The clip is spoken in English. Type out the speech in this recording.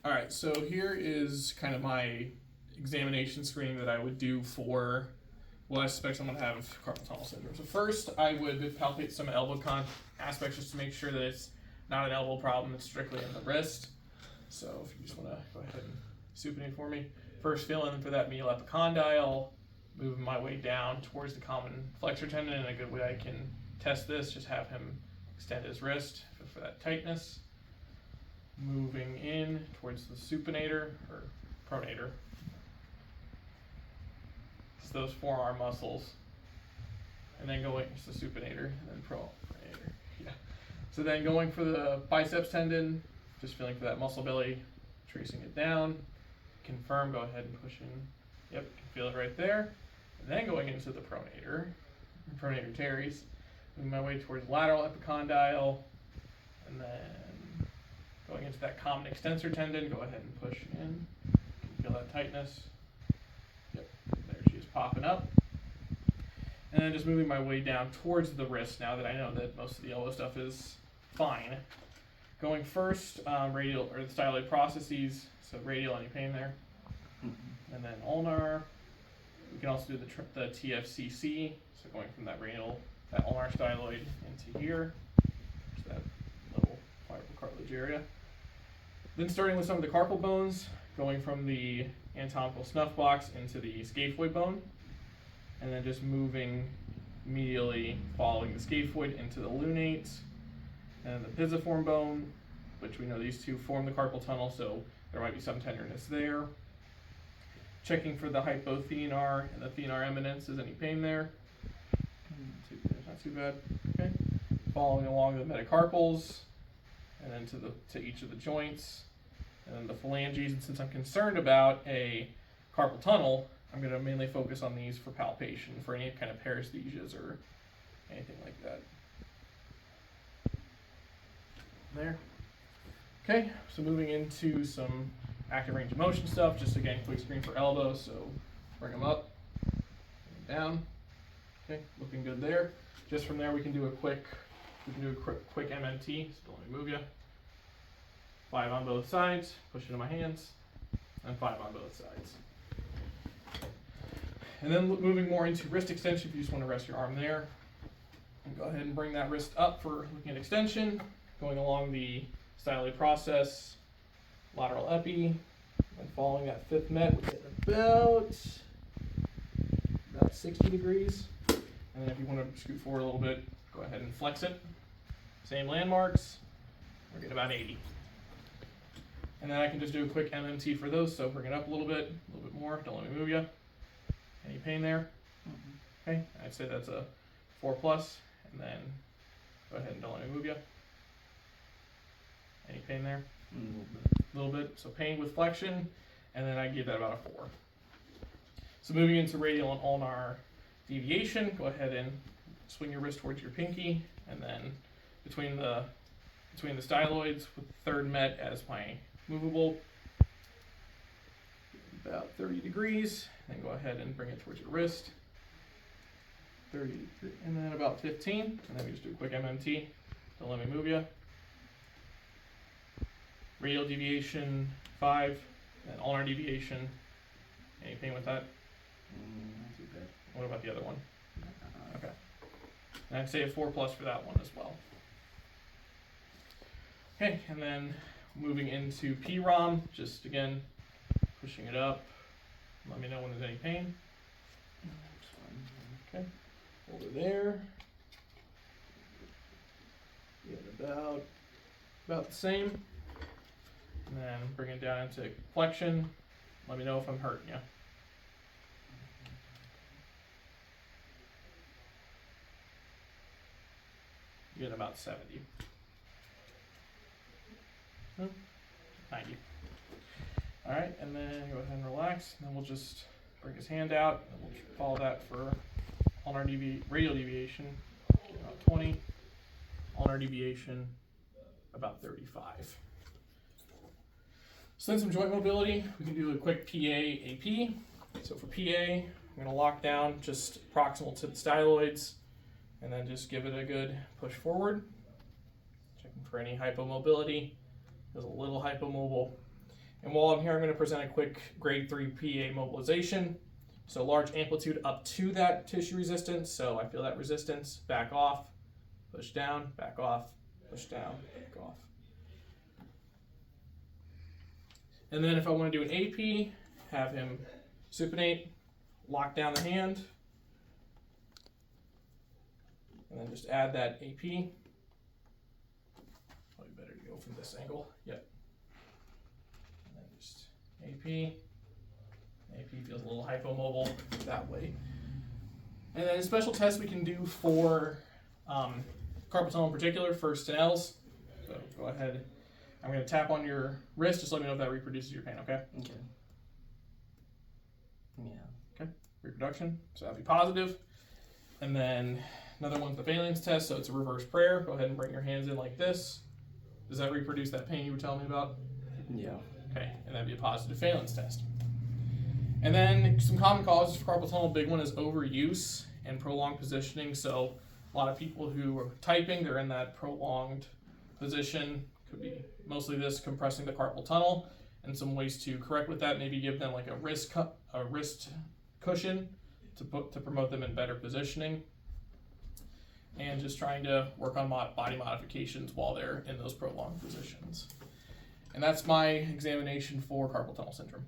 All right, so here is kind of my examination screening that I would do for what I suspect someone to have carpal tunnel syndrome. So first, I would palpate some elbow aspects just to make sure that it's not an elbow problem, it's strictly in the wrist. So if you just want to go ahead and supinate for me. First, feeling for that medial epicondyle, moving my way down towards the common flexor tendon, and a good way I can test this, just have him extend his wrist for that tightness. Moving in towards the supinator or pronator. It's those forearm muscles. And then going to the supinator and then pronator. Yeah. So then going for the biceps tendon, just feeling for that muscle belly, tracing it down. Confirm, go ahead and push in. Yep, you can feel it right there. And then going into the pronator teres, moving my way towards lateral epicondyle, and then going into that common extensor tendon, go ahead and push in. You can feel that tightness. Yep, there she is popping up. And then just moving my way down towards the wrist now that I know that most of the elbow stuff is fine. Going first, radial or the styloid processes. So radial, any pain there? And then ulnar. We can also do the TFCC. So going from that radial, that ulnar styloid into here, just that little fibrocartilage area. Then starting with some of the carpal bones, going from the anatomical snuff box into the scaphoid bone, and then just moving medially following the scaphoid into the lunate, and the pisiform bone, which we know these two form the carpal tunnel, so there might be some tenderness there. Checking for the hypothenar and the thenar eminence. Is any pain there? Not too bad. Okay. Following along the metacarpals, and then to each of the joints, and then the phalanges. And since I'm concerned about a carpal tunnel, I'm going to mainly focus on these for palpation, for any kind of paresthesias or anything like that. There. Okay, so moving into some active range of motion stuff, just again, quick screen for elbows, so bring them up, bring them down. Okay, looking good there. Just from there, we can do a quick MMT, so let me move you. 5 on both sides, push into my hands, and 5 on both sides. And then moving more into wrist extension, if you just want to rest your arm there. And go ahead and bring that wrist up for looking at extension, going along the styloid process, lateral epi, and following that fifth met, we get about 60 degrees. And then if you want to scoot forward a little bit, go ahead and flex it. Same landmarks, we're getting about 80. And then I can just do a quick MMT for those, so bring it up a little bit more, don't let me move you. Any pain there? Okay, I'd say that's a 4+, and then go ahead and don't let me move you. Any pain there? A little bit. So pain with flexion, and then I give that about a 4. So moving into radial and ulnar deviation, go ahead and swing your wrist towards your pinky, and then between the styloids with the third met as my movable, about 30 degrees. Then go ahead and bring it towards your wrist. 30, and then about 15, and then we just do a quick MMT. Don't let me move you. Radial deviation 5, and ulnar deviation. Any pain with that? Not too bad. What about the other one? Okay. And I'd say a 4+ for that one as well. Okay, and then moving into PROM, just again pushing it up. Let me know when there's any pain. Okay, hold it there. Get about the same. And then bring it down into flexion. Let me know if I'm hurting you. You get about 70. 90. All right, and then go ahead and relax. And then we'll just bring his hand out, and we'll follow that for ulnar radial deviation, about 20. Ulnar deviation, about 35. So then some joint mobility. We can do a quick PA-AP. So for PA, I'm going to lock down just proximal to the styloids, and then just give it a good push forward. Checking for any hypomobility. There's a little hypomobile. And while I'm here, I'm going to present a quick grade 3 PA mobilization. So large amplitude up to that tissue resistance. So I feel that resistance, back off, push down, back off, push down, back off. And then if I want to do an AP, have him supinate, lock down the hand, and then just add that AP. Probably better to go from this angle. Yep. And then just AP. AP feels a little hypomobile that way. And then a special test we can do for carpal tunnel in particular for Stenell's. So go ahead. I'm going to tap on your wrist. Just let me know if that reproduces your pain, okay? Okay. Yeah. Okay. Reproduction. So that'll be positive. And then another one's the valence test. So it's a reverse prayer. Go ahead and bring your hands in like this. Does that reproduce that pain you were telling me about? Yeah. Okay. And that'd be a positive valence test. And then some common causes for carpal tunnel. Big one is overuse and prolonged positioning. So a lot of people who are typing, they're in that prolonged position. Could be mostly this, compressing the carpal tunnel. And some ways to correct with that, maybe give them like a wrist cushion to promote them in better positioning. And just trying to work on body modifications while they're in those prolonged positions. And that's my examination for carpal tunnel syndrome.